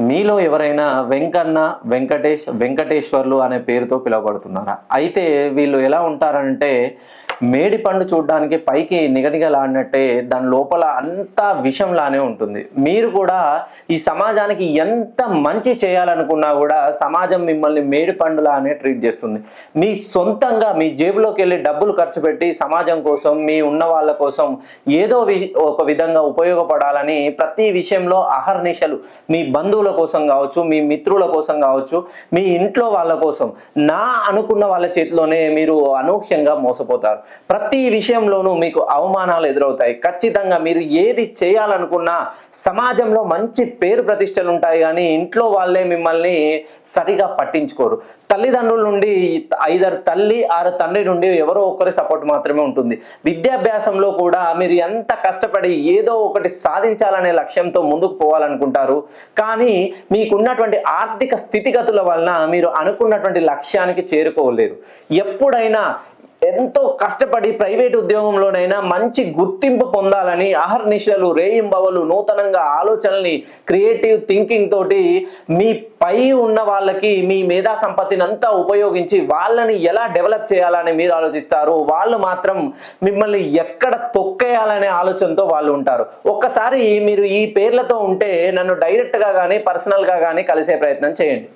మీలో ఎవరైనా వెంకన్న, వెంకటేష్, వెంకటేశ్వర్లు అనే పేరుతో పిలువబడుతున్నారా? అయితే వీళ్ళు ఎలా ఉంటారంటే మేడి పండు చూడడానికి పైకి నిగనిగలాడినట్టే దాని లోపల అంతా విషంలానే ఉంటుంది. మీరు కూడా ఈ సమాజానికి ఎంత మంచి చేయాలనుకున్నా కూడా సమాజం మిమ్మల్ని మేడి పండులానే ట్రీట్ చేస్తుంది. మీ సొంతంగా మీ జేబులోకి వెళ్ళి డబ్బులు ఖర్చు పెట్టి సమాజం కోసం, మీ ఉన్న వాళ్ళ కోసం ఏదో ఒక విధంగా ఉపయోగపడాలని ప్రతి విషయంలో అహర్నిశలు మీ బంధువుల కోసం కావచ్చు, మీ మిత్రుల కోసం కావచ్చు, మీ ఇంట్లో వాళ్ళ కోసం నా అనుకున్న వాళ్ళ చేతిలోనే మీరు అనూహ్యంగా మోసపోతారు. ప్రతి విషయంలోనూ మీకు అవమానాలు ఎదురవుతాయి. ఖచ్చితంగా మీరు ఏది చేయాలనుకున్నా సమాజంలో మంచి పేరు ప్రతిష్టలు ఉంటాయి, కానీ ఇంట్లో వాళ్ళే మిమ్మల్ని సరిగా పట్టించుకోరు. తల్లిదండ్రుల నుండి ఐదరు తల్లి ఆరు తండ్రి నుండి ఎవరో ఒకరి సపోర్ట్ మాత్రమే ఉంటుంది. విద్యాభ్యాసంలో కూడా మీరు ఎంత కష్టపడి ఏదో ఒకటి సాధించాలనే లక్ష్యంతో ముందుకు పోవాలనుకుంటారు, కానీ మీకున్నటువంటి ఆర్థిక స్థితిగతుల వలన మీరు అనుకున్నటువంటి లక్ష్యానికి చేరుకోలేరు. ఎప్పుడైనా ఎంతో కష్టపడి ప్రైవేట్ ఉద్యోగంలోనైనా మంచి గుర్తింపు పొందాలని అహర్నిశలు రేయింబవలు నూతనంగా ఆలోచనల్ని క్రియేటివ్ థింకింగ్ తోటి మీ పై ఉన్న వాళ్ళకి మీ మేధా సంపత్తిని అంతా ఉపయోగించి వాళ్ళని ఎలా డెవలప్ చేయాలని మీరు ఆలోచిస్తారు. వాళ్ళు మాత్రం మిమ్మల్ని ఎక్కడ తొక్కేయాలనే ఆలోచనతో వాళ్ళు ఉంటారు. ఒక్కసారి మీరు ఈ పేర్లతో ఉంటే నన్ను డైరెక్ట్గా కానీ పర్సనల్గా కానీ కలిసే ప్రయత్నం చేయండి.